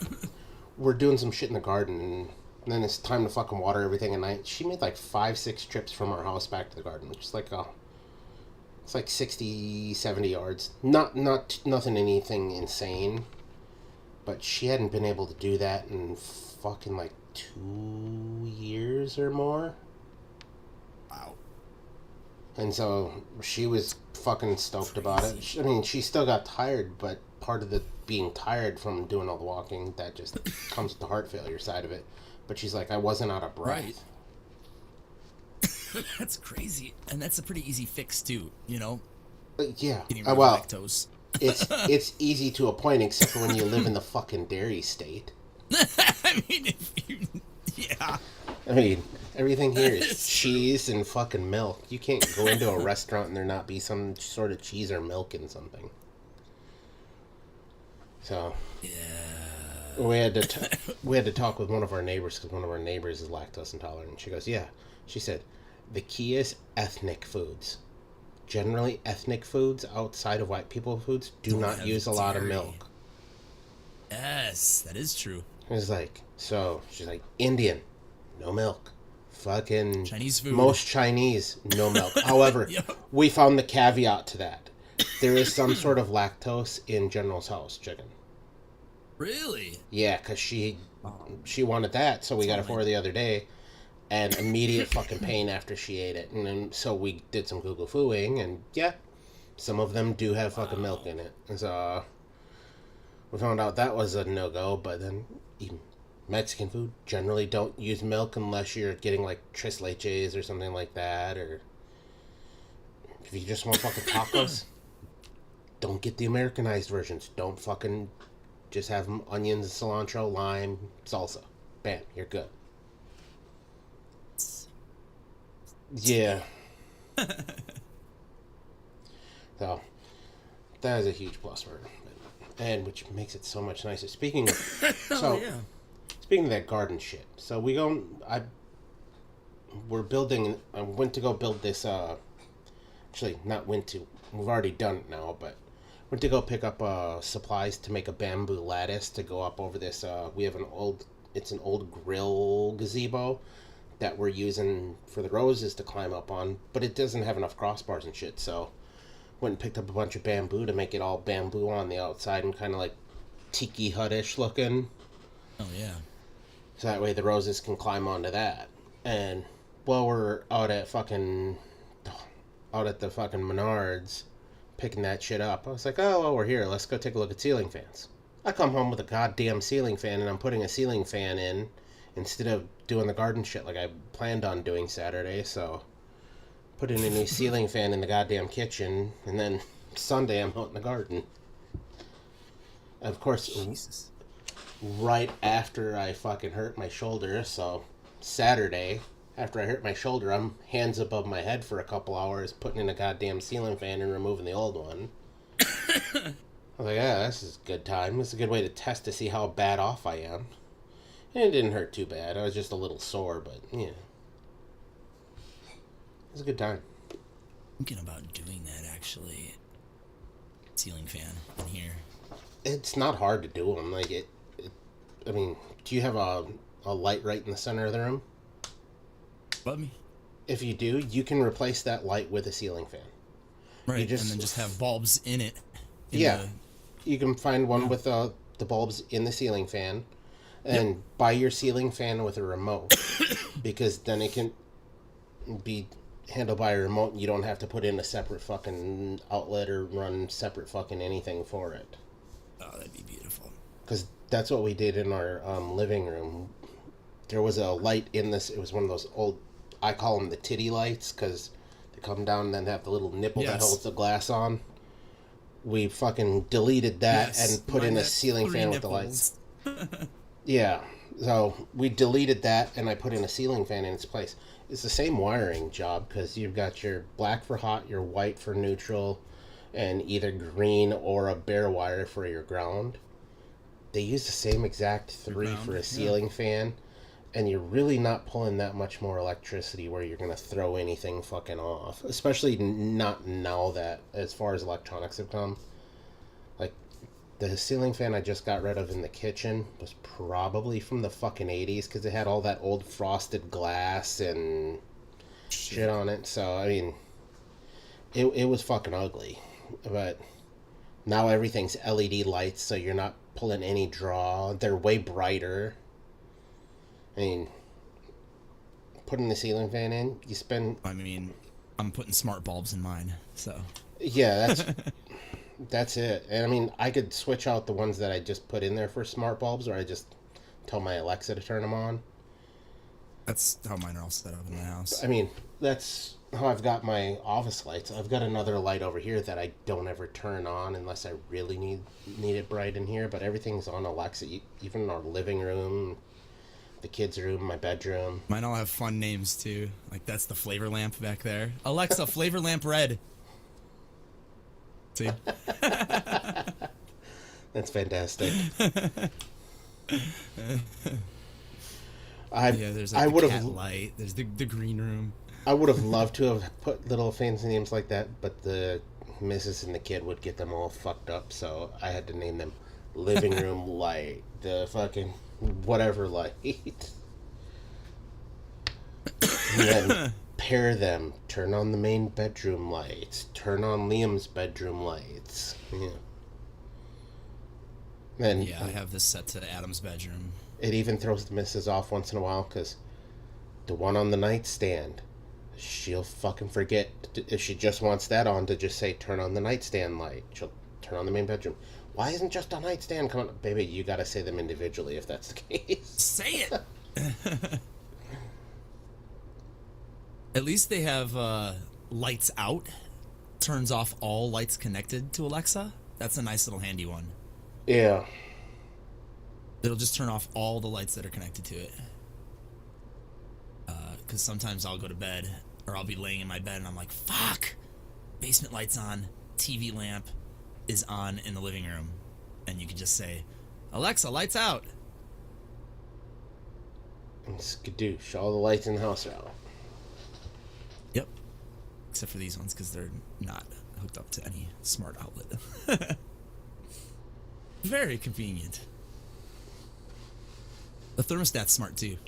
we're doing some shit in the garden, and then it's time to fucking water everything at night. She made like 5-6 trips from our house back to the garden, which is like it's like 60, 70 yards. Nothing anything insane, but she hadn't been able to do that in fucking like 2 years or more. Wow. And so she was fucking stoked about it. I mean, she still got tired, but part of the being tired from doing all the walking, that just comes with the heart failure side of it. But she's like, I wasn't out of breath. Right. That's crazy. And that's a pretty easy fix, too, you know? Yeah. Getting rid of Well, lactose. it's easy to a point, except for when you live in the fucking dairy state. I mean, if you... Yeah. I mean, everything here is cheese and fucking milk. You can't go into a restaurant and there not be some sort of cheese or milk in something. So... Yeah. We had to talk with one of our neighbors, because one of our neighbors is lactose intolerant. She goes, yeah. She said, the key is ethnic foods. Generally, ethnic foods outside of white people foods do Don't not have use a lot of dairy. milk. Yes, that is true. It was like, so she's like, Indian, no milk. Fucking Chinese food. Most Chinese, no milk. However, Yep. we found the caveat to that. There is some sort of lactose in General's House chicken. Really? Yeah, because she wanted that, so we got it for her the other day, and immediate fucking pain after she ate it. And then, so we did some Google Fooing, and yeah, some of them do have fucking milk in it. And so we found out that was a no-go, but then even Mexican food generally don't use milk unless you're getting like tres leches or something like that, or if you just want fucking tacos, don't get the Americanized versions. Don't fucking... Just have onions, cilantro, lime, salsa. Bam, you're good. Yeah. So, that is a huge plus for her. And which makes it so much nicer. Speaking of... Speaking of that garden shit. So we go... We're building... I went to go build this... Actually, not went to. We've already done it now, but... Went to go pick up supplies to make a bamboo lattice to go up over this. We have it's an old grill gazebo that we're using for the roses to climb up on, but it doesn't have enough crossbars and shit, so went and picked up a bunch of bamboo to make it all bamboo on the outside and kind of like tiki hut-ish looking. Oh, yeah. So that way the roses can climb onto that. And while we're out at the fucking Menards, picking that shit up, I was like, oh, well, we're here. Let's go take a look at ceiling fans. I come home with a goddamn ceiling fan, and I'm putting a ceiling fan in instead of doing the garden shit like I planned on doing Saturday, so put in a new ceiling fan in the goddamn kitchen, and then Sunday I'm out in the garden. Of course, Jesus. right after I fucking hurt my shoulder, so Saturday... After I hurt my shoulder, I'm hands above my head for a couple hours, putting in a goddamn ceiling fan and removing the old one. I was like, yeah, this is a good time. This is a good way to test to see how bad off I am. And it didn't hurt too bad. I was just a little sore, but, yeah. It was a good time. Thinking about doing that, actually. Ceiling fan in here. It's not hard to do them. Like, I mean, do you have a light right in the center of the room? Above me. If you do, you can replace that light with a ceiling fan. Right, and then just have bulbs in it. Yeah. You can find one with the bulbs in the ceiling fan, and buy your ceiling fan with a remote, because then it can be handled by a remote, and you don't have to put in a separate fucking outlet or run separate fucking anything for it. Oh, that'd be beautiful. Because that's what we did in our living room. There was a light in this. It was one of those old, I call them the titty lights, because they come down and then have the little nipple that holds the glass on. We fucking deleted that and put in a ceiling fan with the lights. Yeah, so we deleted that and I put in a ceiling fan in its place. It's the same wiring job, because you've got your black for hot, your white for neutral, and either green or a bare wire for your ground. They use the same exact three for a ceiling fan, and you're really not pulling that much more electricity where you're going to throw anything fucking off. Especially not now that, as far as electronics have come. Like, The ceiling fan I just got rid of in the kitchen was probably from the fucking 80s because it had all that old frosted glass and shit on it. So, I mean, it was fucking ugly. But now everything's LED lights, so you're not pulling any draw. They're way brighter. I mean, putting the ceiling fan in, you spend... I mean, I'm putting smart bulbs in mine, so... Yeah, that's it. And I mean, I could switch out the ones that I just put in there for smart bulbs, or I just tell my Alexa to turn them on. That's how mine are all set up in my house. I mean, that's how I've got my office lights. I've got another light over here that I don't ever turn on unless I really need it bright in here, but everything's on Alexa, even in our living room, the kids' room, my bedroom. Mine all have fun names, too. Like, that's the flavor lamp back there. Alexa, flavor lamp red. See? That's fantastic. There's like the cat light. There's the green room. I would have loved to have put little fancy names like that, but the missus and the kid would get them all fucked up, so I had to name them living room light, the fucking whatever light. And then pair them, turn on the main bedroom lights, turn on Liam's bedroom lights. Yeah. Then Yeah, I have this set to Adam's bedroom. it even throws the missus off once in a while because the one on the nightstand, she'll fucking forget if she just wants that on to just say turn on the nightstand light. She'll turn on the main bedroom. Why isn't just a nightstand coming? Baby, you gotta say them individually if that's the case. Say it. At least they have lights out. Turns off all lights connected to Alexa. That's a nice little handy one. Yeah. It'll just turn off all the lights that are connected to it. Because sometimes I'll go to bed, or I'll be laying in my bed and I'm like, fuck! Basement light's on, TV lamp is on in the living room. And you can just say, Alexa, lights out! And skadoosh, all the lights in the house are out. Yep. Except for these ones, because they're not hooked up to any smart outlet. Very convenient. The thermostat's smart, too.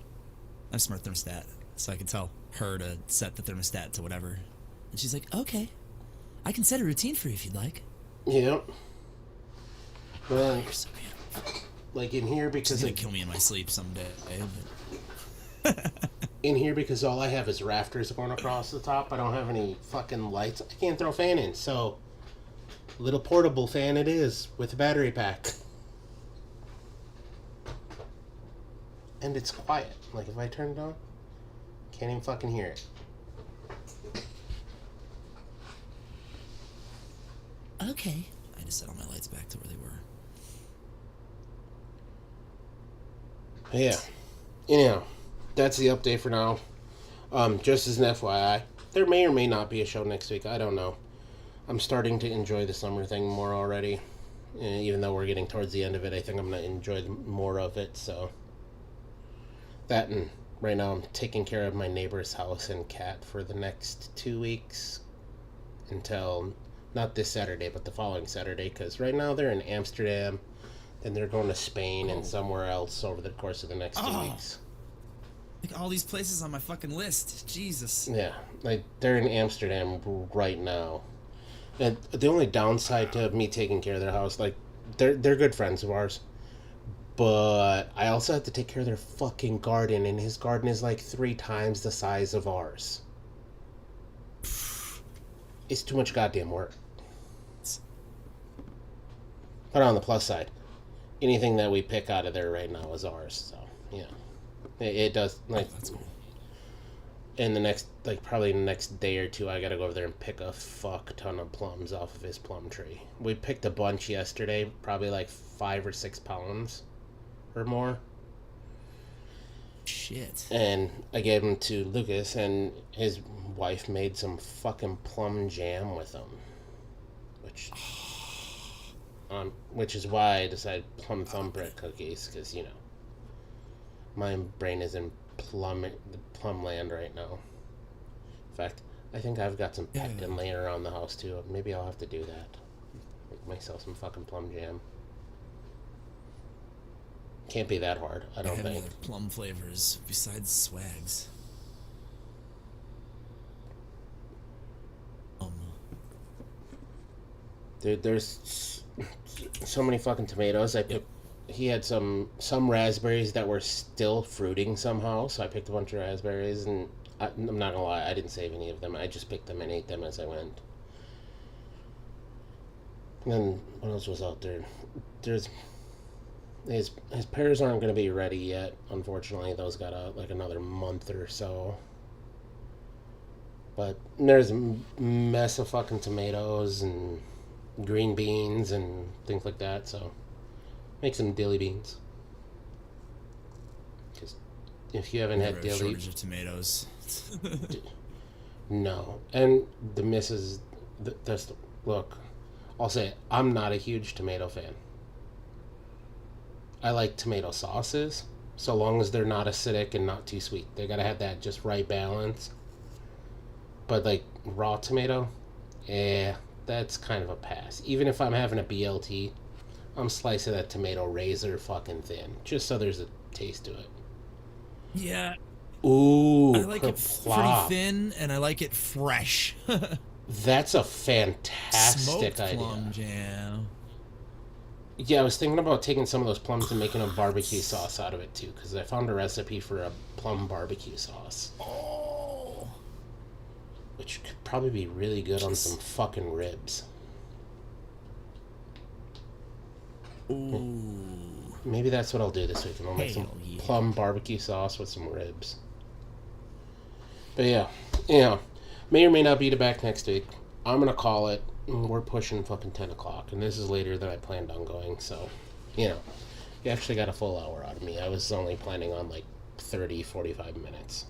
I have a smart thermostat, so I can tell her to set the thermostat to whatever. And she's like, okay, I can set a routine for you if you'd like. Yep. Well, You're so beautiful. like in here She's because gonna kill me in my sleep someday. in here because all I have is rafters going across the top. I don't have any fucking lights. I can't throw a fan in, so little portable fan it is with a battery pack. And it's quiet. Like if I turn it on, can't even fucking hear it. Okay. I just set all my lights back to where they were. Yeah. Anyhow, that's the update for now. Just as an FYI, there may or may not be a show next week. I don't know. I'm starting to enjoy the summer thing more already. Even though we're getting towards the end of it, I think I'm going to enjoy more of it. So that, and right now I'm taking care of my neighbor's house and cat for the next 2 weeks until not this Saturday, but the following Saturday. Because right now they're in Amsterdam. Then they're going to Spain and somewhere else over the course of the next 2 weeks. Like all these places on my fucking list. Jesus. Yeah, like they're in Amsterdam right now. And the only downside to me taking care of their house, like they're good friends of ours, but I also have to take care of their fucking garden, and his garden is like 3 times the size of ours. It's too much goddamn work. But on the plus side, anything that we pick out of there right now is ours. So yeah, it does like. That's cool. In the next, like probably the next day or two, I gotta go over there and pick a fuck ton of plums off of his plum tree. We picked a bunch yesterday, probably like 5 or 6 pounds or more. Shit. And I gave them to Lucas, and his wife made some fucking plum jam with them, which is why I decided plum thumbprint cookies, because you know my brain is in plum land right now. In fact, I think I've got some pectin laying around the house too. Maybe I'll have to do that. Make myself some fucking plum jam. Can't be that hard, I don't have any think. other plum flavors besides Swags? Dude, there's so many fucking tomatoes. He had some raspberries that were still fruiting somehow, so I picked a bunch of raspberries, and I'm not gonna lie, I didn't save any of them. I just picked them and ate them as I went. And then what else was out there? There's his pears aren't gonna be ready yet. Unfortunately, those got like another month or so. But there's a mess of fucking tomatoes and green beans and things like that. So make some dilly beans. Because if you haven't had dilly, shortage of tomatoes. no. And the missus, look. I'll say it, I'm not a huge tomato fan. I like tomato sauces, so long as they're not acidic and not too sweet. They gotta have that just right balance. But like raw tomato, that's kind of a pass. Even if I'm having a BLT, I'm slicing that tomato razor fucking thin, just so there's a taste to it. Yeah. Ooh, I like it pretty thin, and I like it fresh. That's a fantastic Smoked idea. plum jam. Yeah, I was thinking about taking some of those plums and making a barbecue sauce out of it too, because I found a recipe for a plum barbecue sauce. Oh. Which could probably be really good on some fucking ribs. Ooh. Maybe that's what I'll do this week. I'll make some Hell yeah. plum barbecue sauce with some ribs. But yeah, may or may not be back next week. I'm gonna call it. We're pushing fucking 10 o'clock, and this is later than I planned on going, so, you actually got a full hour out of me. I was only planning on like 30, 45 minutes.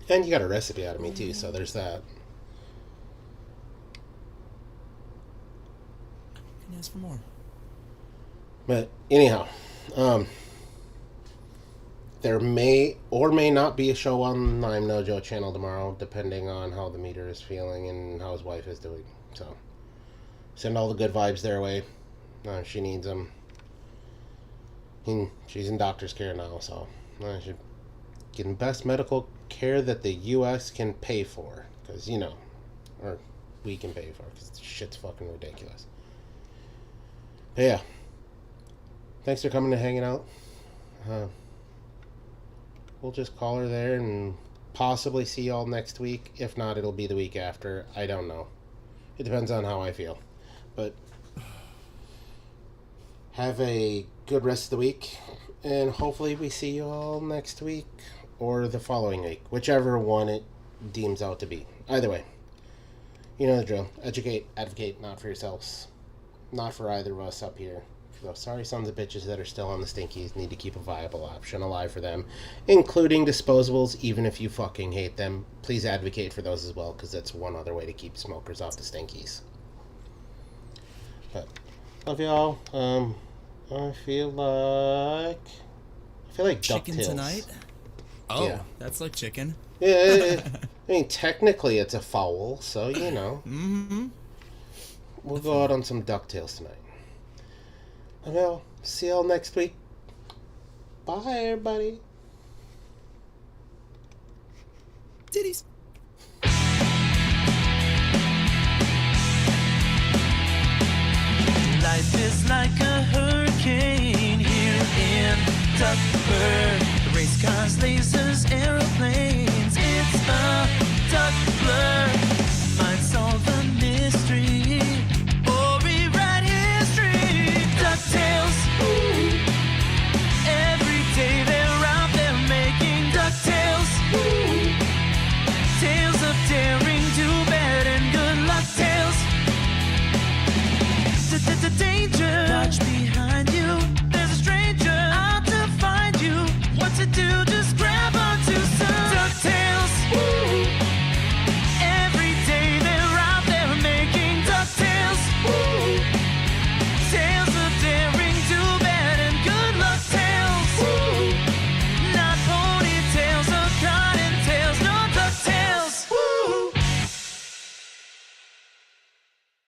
And you got a recipe out of me too, so there's that. Can ask for more. But anyhow, there may or may not be a show on I'm No Joe channel tomorrow, depending on how the meter is feeling and how his wife is doing. So, send all the good vibes their way. She needs them. She's in doctor's care now, so she's getting best medical care that the U.S. can pay for, because or we can pay for, because this shit's fucking ridiculous. But yeah, thanks for coming and hanging out. We'll just call her there and possibly see y'all next week. If not, it'll be the week after. I don't know. It depends on how I feel. But have a good rest of the week, and hopefully we see you all next week or the following week, whichever one it deems out to be. Either way, you know the drill. Educate, advocate, not for yourselves, not for either of us up here. For those sorry sons of bitches that are still on the stinkies, need to keep a viable option alive for them, including disposables. Even if you fucking hate them, please advocate for those as well, because that's one other way to keep smokers off the stinkies. But love y'all. I feel like Chicken DuckTales tonight? Oh, yeah. That's like chicken. Yeah, I mean technically it's a fowl, so Mm-hmm. We'll go out on some DuckTales tonight. Well, see y'all next week. Bye, everybody. Titties. Life is like a hurricane here in Duckburg. The race cars, lasers.